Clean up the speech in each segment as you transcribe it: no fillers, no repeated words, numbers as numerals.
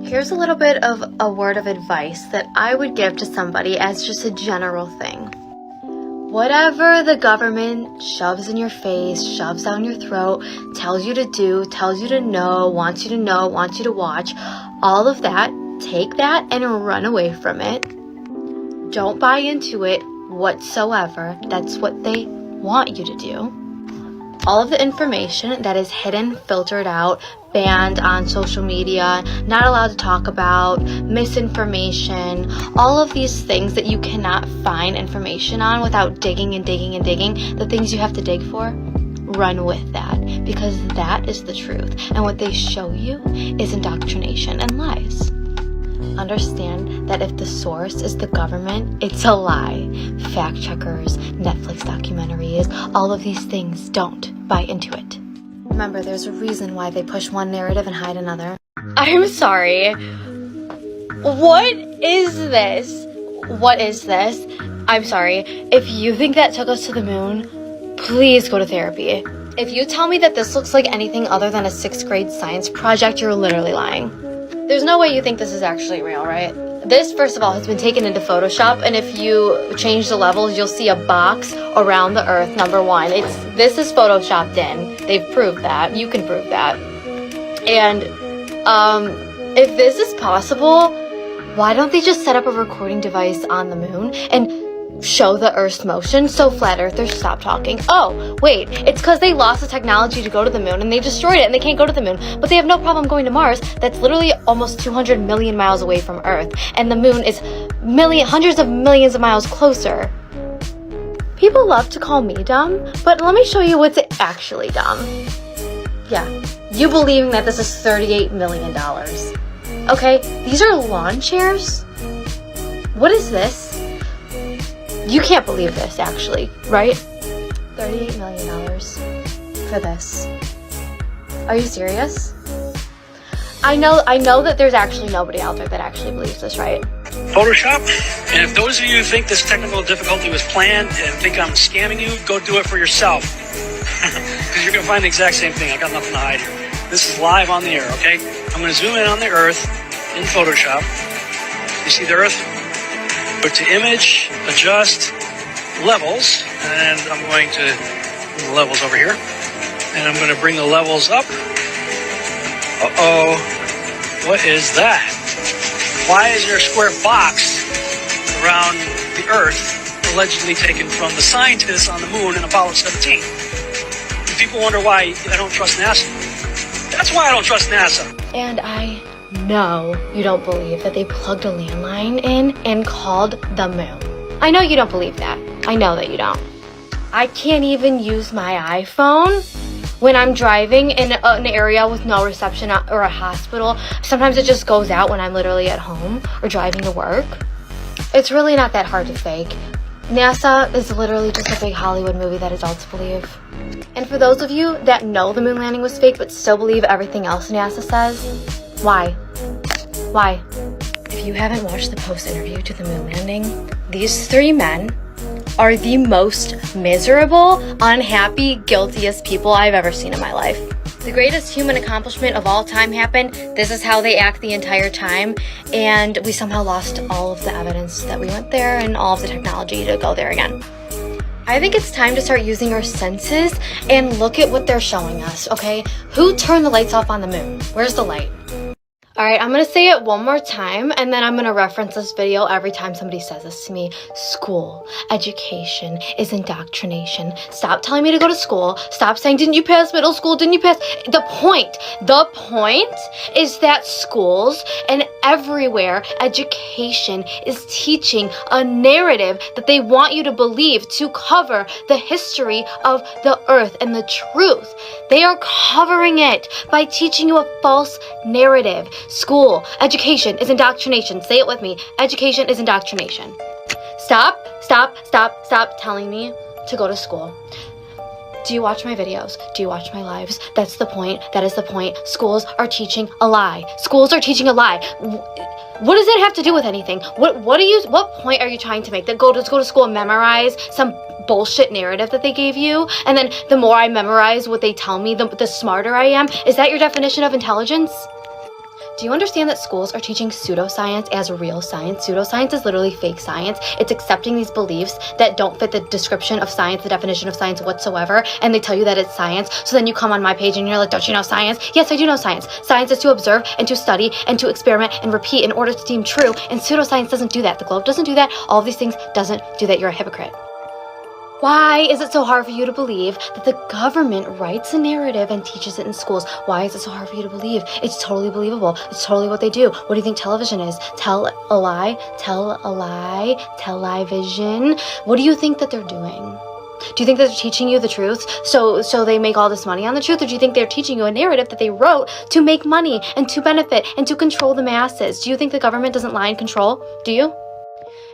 Here's a little bit of a word of advice that I would give to somebody as just a general thing. Whatever the government shoves in your face, shoves down your throat, tells you to do, tells you to know, wants you to watch, all of that, take that and run away from it. Don't buy into it whatsoever. That's what they want you to do. All of the information that is hidden, filtered out, banned on social media, not allowed to talk about, misinformation, all of these things that you cannot find information on without digging and digging and digging, the things you have to dig for, run with that, because that is the truth. And what they show you is indoctrination and lies. Understand that if the source is the government, it's a lie. Fact checkers, Netflix documentaries, all of these things, don't buy into it. Remember, there's a reason why they push one narrative and hide another. I'm sorry. What is this? What is this? I'm sorry. If you think that took us to the moon, please go to therapy. If you tell me that this looks like anything other than a 6th grade science project, you're literally lying. There's no way you think this is actually real, right? This, first of all, has been taken into Photoshop, and if you change the levels, you'll see a box around the Earth, number one. This is Photoshopped in. They've proved that. You can prove that. And if this is possible, why don't they just set up a recording device on the moon and show the Earth's motion so flat earthers stop talking? Oh, wait, it's because they lost the technology to go to the moon and they destroyed it and they can't go to the moon, but they have no problem going to Mars. That's literally almost 200 million miles away from Earth, and the moon is hundreds of millions of miles closer. People love to call me dumb, but let me show you what's actually dumb. Yeah, you believing that this is $38 million. Okay, these are lawn chairs? What is this? You can't believe this, actually, right? $38 million for this. Are you serious? I know that there's actually nobody out there that actually believes this, right? Photoshop. And if those of you who think this technical difficulty was planned and think I'm scamming you, go do it for yourself. Because you're going to find the exact same thing. I got nothing to hide here. This is live on the air, okay? I'm going to zoom in on the Earth in Photoshop. You see the Earth? Go to image, adjust, levels, and I'm going to bring the levels over here. And I'm going to bring the levels up. Uh-oh. What is that? Why is there a square box around the Earth allegedly taken from the scientists on the moon in Apollo 17? And people wonder why I don't trust NASA. That's why I don't trust NASA. And I know you don't believe that they plugged a landline in and called the moon. I know you don't believe that. I know that you don't. I can't even use my iPhone when I'm driving in an area with no reception or a hospital. Sometimes it just goes out when I'm literally at home or driving to work. It's really not that hard to fake. NASA is literally just a big Hollywood movie that adults believe. And for those of you that know the moon landing was fake but still believe everything else NASA says, why? Why? If you haven't watched the post-interview to the moon landing, these 3 men are the most miserable, unhappy, guiltiest people I've ever seen in my life. The greatest human accomplishment of all time happened. This is how they act the entire time, and we somehow lost all of the evidence that we went there and all of the technology to go there again. I think it's time to start using our senses and look at what they're showing us, okay? Who turned the lights off on the moon? Where's the light? Alright, I'm going to say it one more time, and then I'm going to reference this video every time somebody says this to me. School, education is indoctrination. Stop telling me to go to school. Stop saying, didn't you pass middle school? Didn't you pass? The point is that schools and everywhere, education is teaching a narrative that they want you to believe to cover the history of the earth and the truth. They are covering it by teaching you a false narrative. School, education is indoctrination. Say it with me. Education is indoctrination. Stop telling me to go to school. Do you watch my videos? Do you watch my lives? That's the point. That is the point. Schools are teaching a lie. Schools are teaching a lie. What does that have to do with anything? What point are you trying to make? That go to school and memorize some bullshit narrative that they gave you? And then the more I memorize what they tell me, the smarter I am? Is that your definition of intelligence? Do you understand that schools are teaching pseudoscience as real science? Pseudoscience is literally fake science. It's accepting these beliefs that don't fit the description of science, the definition of science whatsoever, and they tell you that it's science. So then you come on my page and you're like, don't you know science? Yes, I do know science. Science is to observe and to study and to experiment and repeat in order to deem true, and pseudoscience doesn't do that. The globe doesn't do that. All of these things doesn't do that. You're a hypocrite. Why is it so hard for you to believe that the government writes a narrative and teaches it in schools? Why is it so hard for you to believe? It's totally believable. It's totally what they do. What do you think television is? Tell a lie, television. What do you think that they're doing? Do you think that they're teaching you the truth so they make all this money on the truth? Or do you think they're teaching you a narrative that they wrote to make money and to benefit and to control the masses? Do you think the government doesn't lie and control? Do you?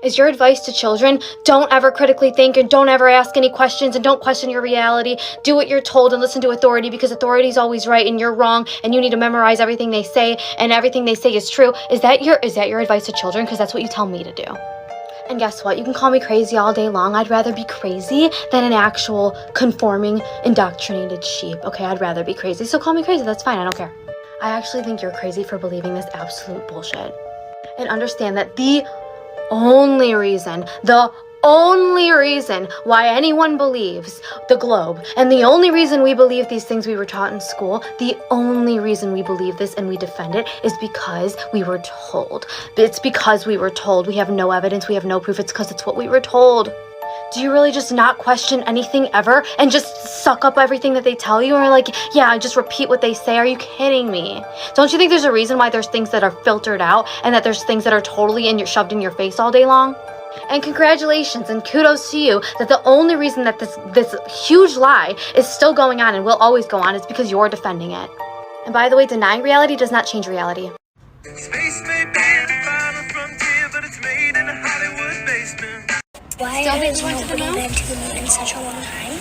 Is your advice to children, don't ever critically think and don't ever ask any questions and don't question your reality. Do what you're told and listen to authority because authority is always right and you're wrong and you need to memorize everything they say and everything they say is true. Is that your advice to children? Because that's what you tell me to do. And guess what? You can call me crazy all day long. I'd rather be crazy than an actual conforming, indoctrinated sheep. Okay, I'd rather be crazy. So call me crazy. That's fine. I don't care. I actually think you're crazy for believing this absolute bullshit. And understand that the only reason why anyone believes the globe, and the only reason we believe these things we were taught in school, the only reason we believe this and we defend it is because we were told. It's because we were told. We have no evidence. We have no proof. It's because it's what we were told. Do you really just not question anything ever and just suck up everything that they tell you? Or like, yeah, just repeat what they say? Are you kidding me? Don't you think there's a reason why there's things that are filtered out and that there's things that are totally shoved in your face all day long? And congratulations and kudos to you that the only reason that this huge lie is still going on and will always go on is because you're defending it. And by the way, denying reality does not change reality. Space may be the final frontier, but it's made in a Hollywood basement. Why has nobody been to the moon in such a long time?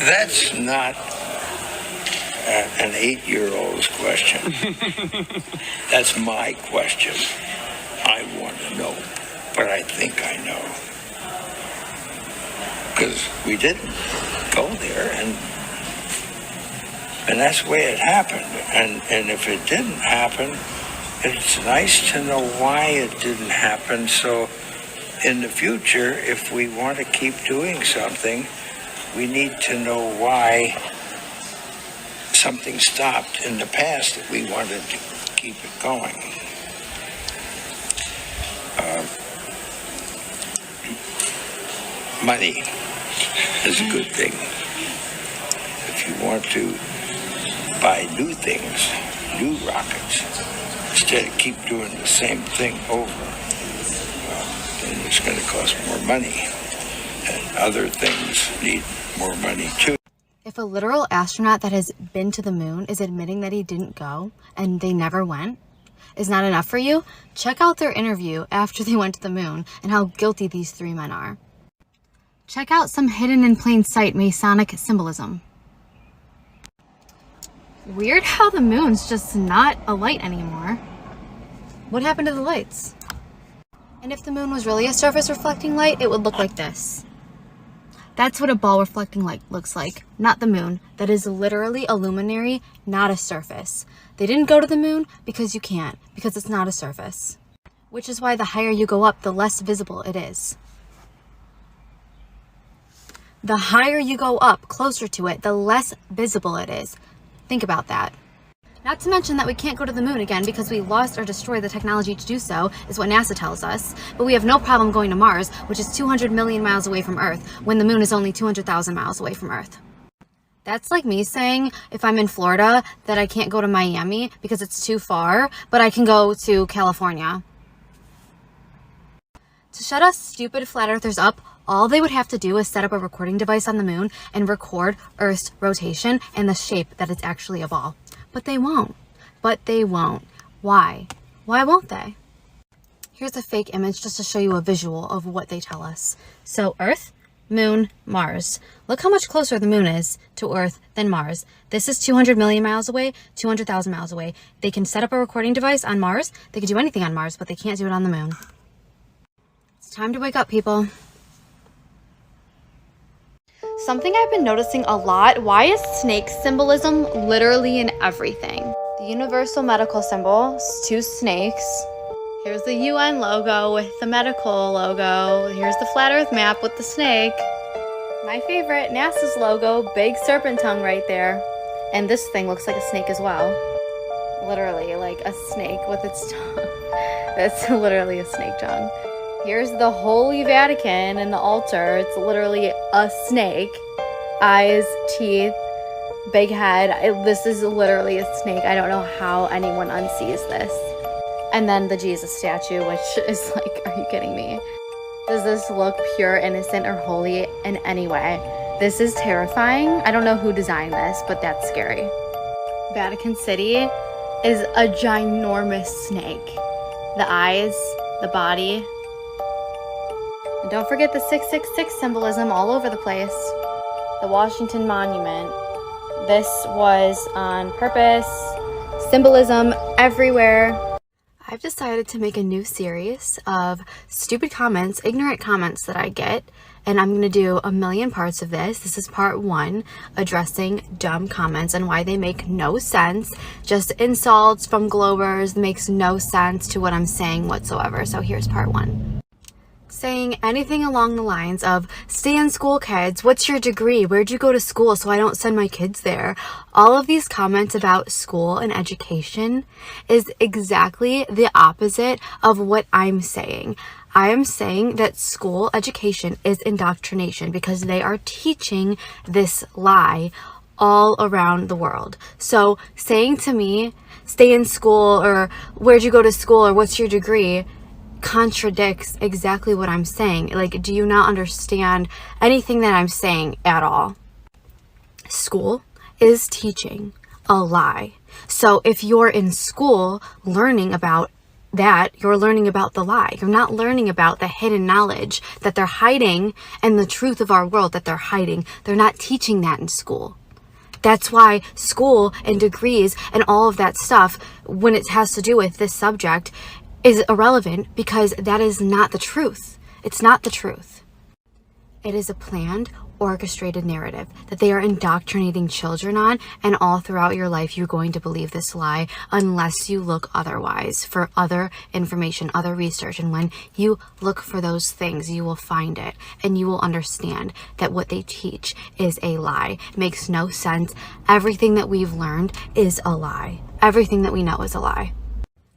That's not an 8-year-old's question. That's my question. I want to know, but I think I know. Because we didn't go there, and that's the way it happened. And if it didn't happen, it's nice to know why it didn't happen. So in the future, if we want to keep doing something, we need to know why something stopped in the past that we wanted to keep it going. Money is a good thing. If you want to buy new things, new rockets, instead of keep doing the same thing over, well, then it's going to cost more money. And other things need more money too. If a literal astronaut that has been to the moon is admitting that he didn't go and they never went is not enough for you, check out their interview after they went to the moon and how guilty these 3 men are. Check out some hidden in plain sight Masonic symbolism. Weird how the moon's just not a light anymore. What happened to the lights? And if the moon was really a surface reflecting light, it would look like this. That's what a ball reflecting light looks like, not the moon. That is literally a luminary, not a surface. They didn't go to the moon because you can't, because it's not a surface. Which is why the higher you go up, the less visible it is. The higher you go up, closer to it, the less visible it is. Think about that. Not to mention that we can't go to the moon again because we lost or destroyed the technology to do so, is what NASA tells us. But we have no problem going to Mars, which is 200 million miles away from Earth, when the moon is only 200,000 miles away from Earth. That's like me saying, if I'm in Florida, that I can't go to Miami because it's too far, but I can go to California. To shut us stupid flat earthers up, all they would have to do is set up a recording device on the moon and record Earth's rotation and the shape that it's actually a ball. But they won't. Why? Why won't they? Here's a fake image just to show you a visual of what they tell us. So Earth, Moon, Mars. Look how much closer the moon is to Earth than Mars. This is 200 million miles away, 200,000 miles away. They can set up a recording device on Mars. They can do anything on Mars, but they can't do it on the moon. It's time to wake up, people. Something I've been noticing a lot, why is snake symbolism literally in everything? The universal medical symbol, 2 snakes. Here's the UN logo with the medical logo. Here's the flat earth map with the snake. My favorite, NASA's logo, big serpent tongue right there. And this thing looks like a snake as well. Literally like a snake with its tongue. That's literally a snake tongue. Here's the Holy Vatican and the altar. It's literally a snake. Eyes, teeth, big head. This is literally a snake. I don't know how anyone unsees this. And then the Jesus statue, which is like, are you kidding me? Does this look pure, innocent, or holy in any way? This is terrifying. I don't know who designed this, but that's scary. Vatican City is a ginormous snake. The eyes, the body. And don't forget the 666 symbolism all over the place. The Washington Monument. This was on purpose. Symbolism everywhere. I've decided to make a new series of stupid comments, ignorant comments that I get, and I'm going to do a million parts of this. This is part 1, addressing dumb comments and why they make no sense. Just insults from Globers, makes no sense to what I'm saying whatsoever. So here's part 1. Saying anything along the lines of, stay in school, kids. What's your degree? Where'd you go to school so I don't send my kids there? All of these comments about school and education is exactly the opposite of what I'm saying. I am saying that school education is indoctrination because they are teaching this lie all around the world. So saying to me, stay in school, or where'd you go to school, or what's your degree, contradicts exactly what I'm saying. Like, do you not understand anything that I'm saying at all? School is teaching a lie. So if you're in school learning about that, you're learning about the lie. You're not learning about the hidden knowledge that they're hiding and the truth of our world that they're hiding. They're not teaching that in school. That's why school and degrees and all of that stuff, when it has to do with this subject, is irrelevant, because that is not the truth. It's not the truth. It is a planned, orchestrated narrative that they are indoctrinating children on, and all throughout your life you're going to believe this lie unless you look otherwise for other information, other research. And when you look for those things, you will find it, and you will understand that what they teach is a lie. It makes no sense. Everything that we've learned is a lie. Everything that we know is a lie.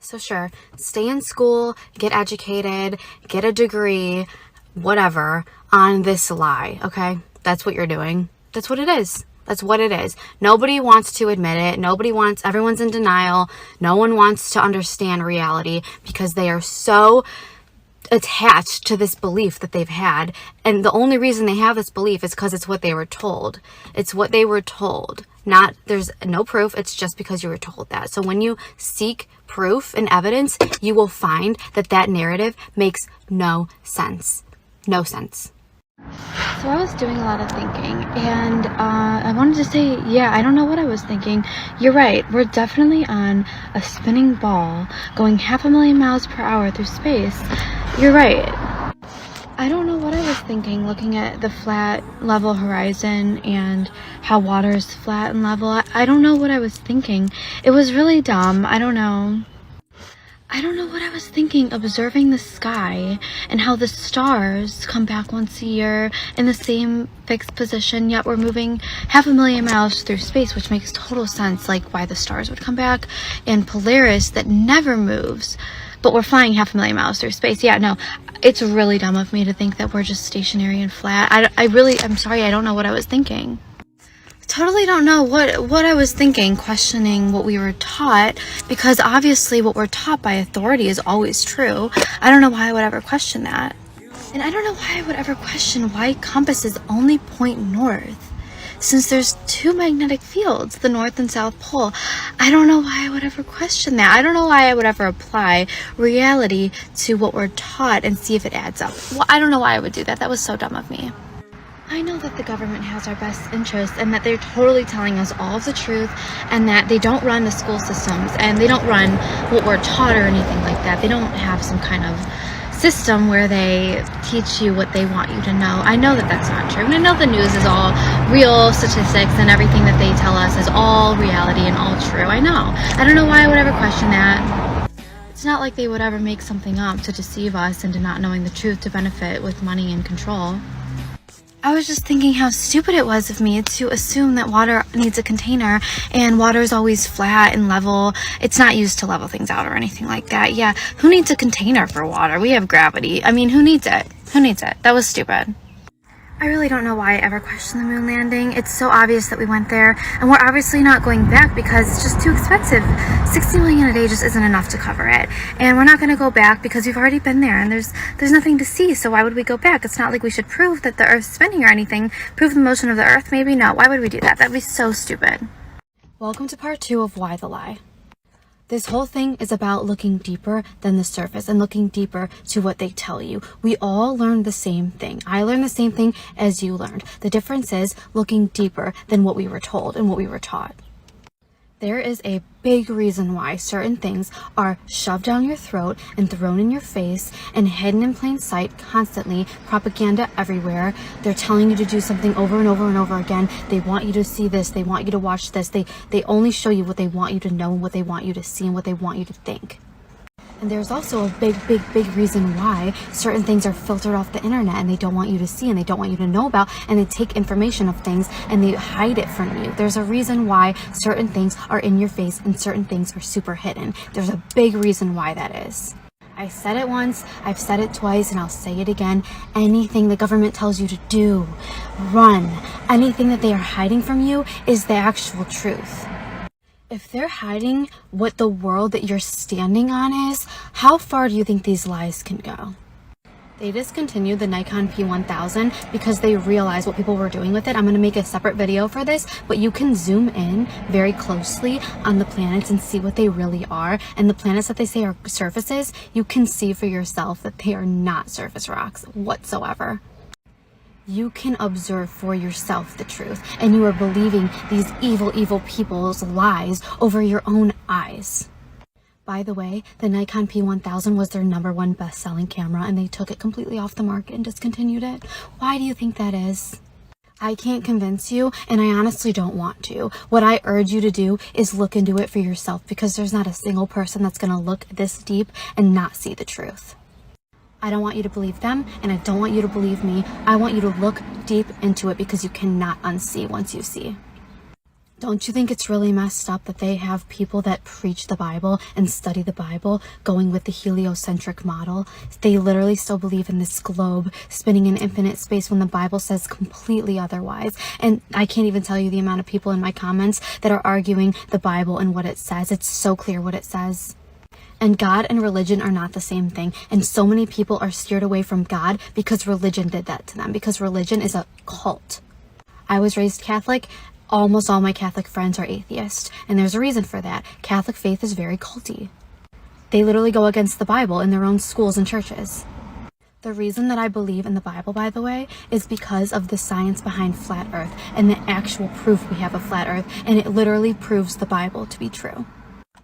So sure, stay in school, get educated, get a degree, whatever, on this lie, okay? That's what you're doing. That's what it is. That's what it is. Nobody wants to admit it. Everyone's in denial. No one wants to understand reality because they are so attached to this belief that they've had. And the only reason they have this belief is because it's what they were told. It's what they were told. There's no proof. It's just because you were told that. So when you seek proof and evidence, you will find that that narrative makes no sense. No sense. So I was doing a lot of thinking, and I wanted to say, yeah, I don't know what I was thinking. You're right. We're definitely on a spinning ball going 500,000 miles per hour through space. You're right. I don't know what I was thinking looking at the flat level horizon and how water is flat and level. I don't know what I was thinking. It was really dumb. I don't know what I was thinking, observing the sky and how the stars come back once a year in the same fixed position, yet we're moving 500,000 miles through space, which makes total sense, like why the stars would come back. And Polaris that never moves, but we're flying 500,000 miles through space. Yeah, no, it's really dumb of me to think that we're just stationary and flat. I'm sorry, I don't know what I was thinking. Totally don't know what I was thinking, questioning what we were taught, because obviously what we're taught by authority is always true. I don't know why I would ever question that. And I don't know why I would ever question why compasses only point north, since there's 2 magnetic fields, the North and South Pole. I don't know why I would ever question that. I don't know why I would ever apply reality to what we're taught and see if it adds up. Well, I don't know why I would do that. That was so dumb of me. I know that the government has our best interests and that they're totally telling us all of the truth, and that they don't run the school systems and they don't run what we're taught or anything like that. They don't have some kind of system where they teach you what they want you to know. I know that that's not true. And I know the news is all real statistics and everything that they tell us is all reality and all true. I know. I don't know why I would ever question that. It's not like they would ever make something up to deceive us into not knowing the truth to benefit with money and control. I was just thinking how stupid it was of me to assume that water needs a container and water is always flat and level. It's not used to level things out or anything like that. Yeah, who needs a container for water? We have gravity. I mean, who needs it? Who needs it? That was stupid. I really don't know why I ever questioned the moon landing. It's so obvious that we went there, and we're obviously not going back because it's just too expensive. $60 million a day just isn't enough to cover it. And we're not going to go back because we've already been there, and there's nothing to see, so why would we go back? It's not like we should prove that the Earth's spinning or anything. Prove the motion of the Earth, maybe? No. Why would we do that? That'd be so stupid. Welcome to part 2 of Why the Lie. This whole thing is about looking deeper than the surface and looking deeper to what they tell you. We all learn the same thing. I learned the same thing as you learned. The difference is looking deeper than what we were told and what we were taught. There is a big reason why certain things are shoved down your throat and thrown in your face and hidden in plain sight constantly, propaganda everywhere. They're telling you to do something over and over and over again. They want you to see this. They want you to watch this. They only show you what they want you to know and what they want you to see and what they want you to think. And there's also a big reason why certain things are filtered off the internet and they don't want you to see and they don't want you to know about, and they take information of things and they hide it from you. There's a reason why certain things are in your face and certain things are super hidden. There's a big reason why that is. I said it once, I've said it twice, and I'll say it again. Anything the government tells you to do, run. Anything that they are hiding from you is the actual truth. If they're hiding what the world that you're standing on is, how far do you think these lies can go? They discontinued the Nikon P1000 because they realized what people were doing with it. I'm going to make a separate video for this, but you can zoom in very closely on the planets and see what they really are. And the planets that they say are surfaces, you can see for yourself that they are not surface rocks whatsoever. You can observe for yourself the truth, and you are believing these evil people's lies over your own eyes. By the way, the Nikon P1000 was their #1 best-selling camera, and they took it completely off the market and discontinued it. Why do you think that is? I can't convince you, and I honestly don't want to. What I urge you to do is look into it for yourself, because there's not a single person that's going to look this deep and not see the truth. I don't want you to believe them, and I don't want you to believe me. I want you to look deep into it because you cannot unsee once you see. Don't you think it's really messed up that they have people that preach the Bible and study the Bible going with the heliocentric model? They literally still believe in this globe spinning in infinite space when the Bible says completely otherwise. And I can't even tell you the amount of people in my comments that are arguing the Bible and what it says. It's so clear what it says. And God and religion are not the same thing. And so many people are steered away from God because religion did that to them, because religion is a cult. I was raised Catholic. Almost all my Catholic friends are atheists. And there's a reason for that. Catholic faith is very culty. They literally go against the Bible in their own schools and churches. The reason that I believe in the Bible, by the way, is because of the science behind flat earth and the actual proof we have of flat earth. And it literally proves the Bible to be true.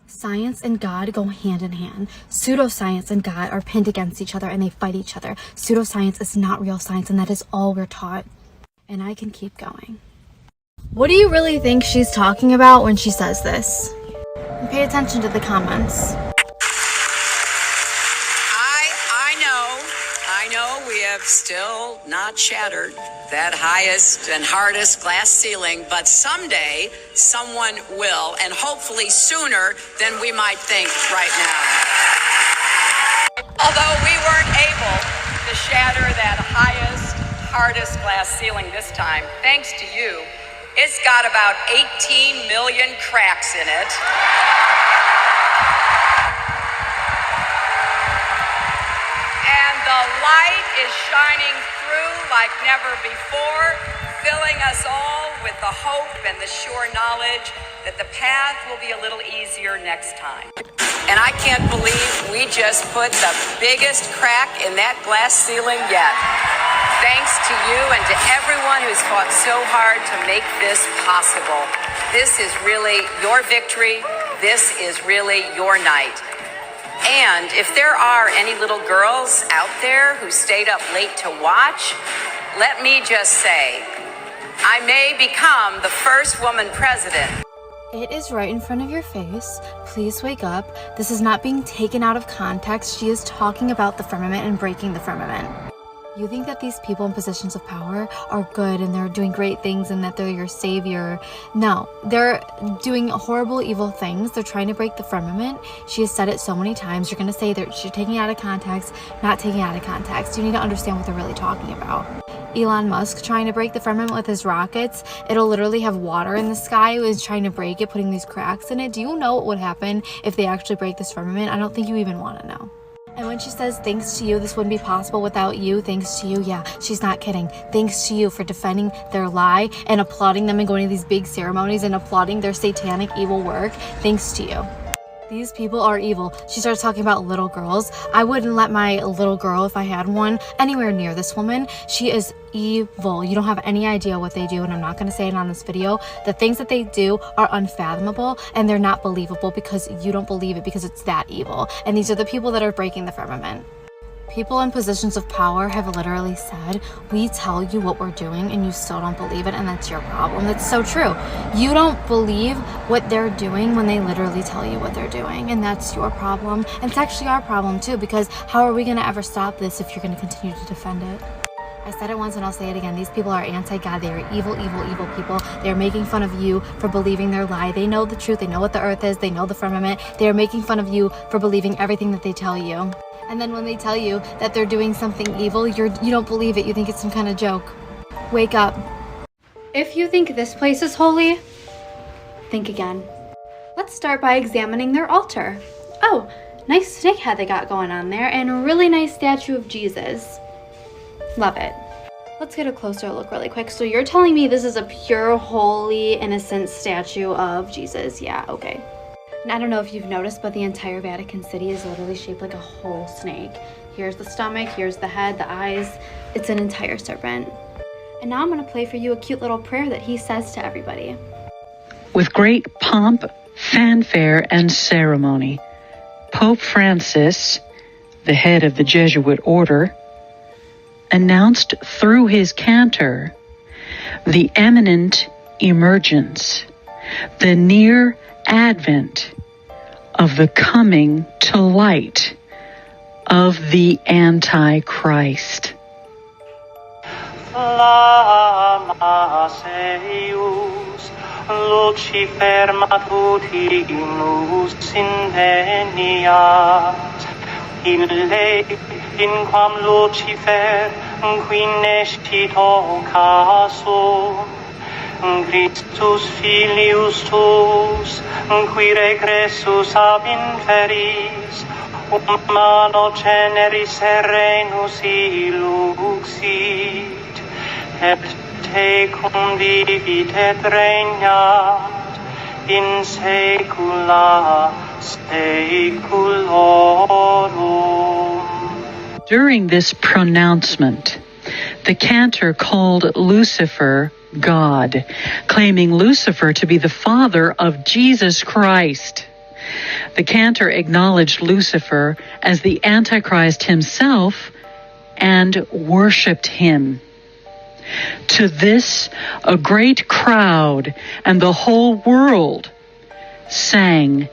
Science and God go hand in hand. Pseudoscience and God are pinned against each other and they fight each other. Pseudoscience is not real science, and that is all we're taught. And I can keep going. What do you really think she's talking about when she says this? And pay attention to the comments. I know we have still not shattered that highest and hardest glass ceiling, but someday someone will, and hopefully sooner than we might think right now. Although we weren't able to shatter that highest, hardest glass ceiling this time, thanks to you, it's got about 18 million cracks in it. And the light is shining through like never before, filling us all with the hope and the sure knowledge that the path will be a little easier next time. And I can't believe we just put the biggest crack in that glass ceiling yet. Thanks to you and to everyone who's fought so hard to make this possible. This is really your victory. This is really your night. And if there are any little girls out there who stayed up late to watch, let me just say, I may become the first woman president. It is right in front of your face. Please wake up. This is not being taken out of context. She is talking about the firmament and breaking the firmament. You think that these people in positions of power are good and they're doing great things and that they're your savior. No, they're doing horrible, evil things. They're trying to break the firmament. She has said it so many times. You're going to say that she's taking it out of context, not taking it out of context. You need to understand what they're really talking about. Elon Musk trying to break the firmament with his rockets. It'll literally have water in the sky. He was trying to break it, putting these cracks in it. Do you know what would happen if they actually break this firmament? I don't think you even want to know. And when she says, thanks to you, this wouldn't be possible without you, thanks to you, yeah, she's not kidding. Thanks to you for defending their lie and applauding them and going to these big ceremonies and applauding their satanic evil work. Thanks to you. These people are evil. She starts talking about little girls. I wouldn't let my little girl, if I had one, anywhere near this woman. She is evil. You don't have any idea what they do, and I'm not going to say it on this video. The things that they do are unfathomable, and they're not believable because you don't believe it because it's that evil. And these are the people that are breaking the firmament. People in positions of power have literally said, we tell you what we're doing and you still don't believe it, and that's your problem. That's so true. You don't believe what they're doing when they literally tell you what they're doing, and that's your problem. And it's actually our problem too, because how are we going to ever stop this if you're going to continue to defend it? I said it once and I'll say it again. These people are anti-God. They are evil, evil, evil people. They are making fun of you for believing their lie. They know the truth. They know what the earth is. They know the firmament. They are making fun of you for believing everything that they tell you. And then when they tell you that they're doing something evil, you don't believe it. You think it's some kind of joke. Wake up. If you think this place is holy, think again. Let's start by examining their altar. Oh, nice snake head they got going on there, and a really nice statue of Jesus. Love it. Let's get a closer look really quick. So you're telling me this is a pure, holy, innocent statue of Jesus? Yeah, okay. And I don't know if you've noticed, but the entire Vatican City is literally shaped like a whole snake. Here's the stomach, here's the head, the eyes. It's an entire serpent. And now I'm going to play for you a cute little prayer that he says to everybody. With great pomp, fanfare, and ceremony, Pope Francis, the head of the Jesuit order, announced through his cantor the imminent emergence, the near advent of the coming to light of the Antichrist. Flamma eius, Lucifer matutinus inveniat, ille in quam Lucifer qui nescit occasum, Christus filius tuus, qui regressus ab inferis, humano generis serenus illuxit, et tecum vivit et regnat in saecula saeculorum. During this pronouncement, the cantor called Lucifer God, claiming Lucifer to be the father of Jesus Christ. The cantor acknowledged Lucifer as the Antichrist himself and worshipped him. To this, a great crowd and the whole world sang,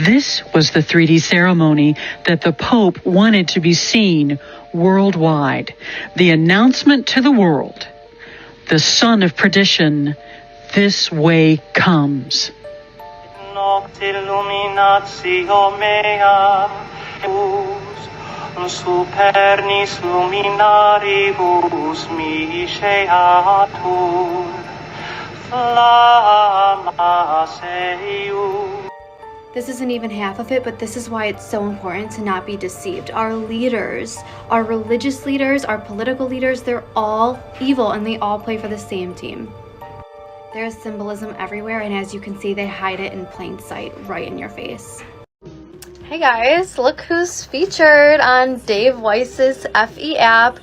This was the 3D ceremony that the Pope wanted to be seen worldwide. The announcement to the world, the son of perdition, this way comes. Noct illuminatio mea, supernis luminaribus misceatur, flamma eius. This isn't even half of it, but this is why it's so important to not be deceived. Our leaders, our religious leaders, our political leaders, they're all evil and they all play for the same team. There's symbolism everywhere, and as you can see, they hide it in plain sight right in your face. Hey guys, look who's featured on Dave Weiss's FE app.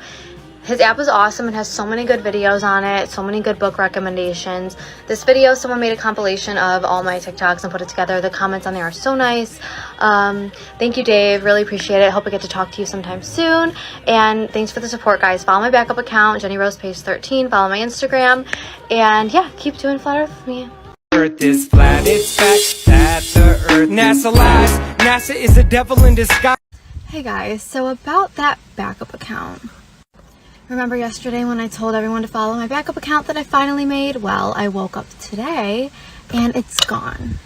His app is awesome. It has so many good videos on it, so many good book recommendations. This video, someone made a compilation of all my TikToks and put it together. The comments on there are so nice. Thank you, Dave. Really appreciate it. Hope I get to talk to you sometime soon. And thanks for the support, guys. Follow my backup account, Jenny Rose Page 13. Follow my Instagram. And yeah, keep doing Flat Earth with me. Earth is flat, it's fact that the earth NASA lies. NASA is the devil in disguise. Hey guys, so about that backup account. Remember yesterday when I told everyone to follow my backup account that I finally made? Well, I woke up today and it's gone.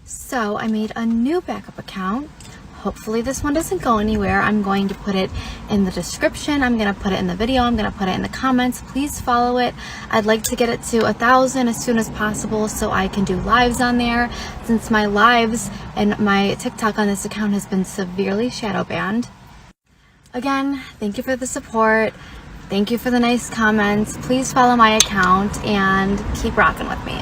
So I made a new backup account. Hopefully this one doesn't go anywhere. I'm going to put it in the description. I'm going to put it in the video. I'm going to put it in the comments. Please follow it. I'd like to get it to 1,000 as soon as possible so I can do lives on there, since my lives and my TikTok on this account has been severely shadow banned. Again, thank you for the support. Thank you for the nice comments. Please follow my account and keep rocking with me.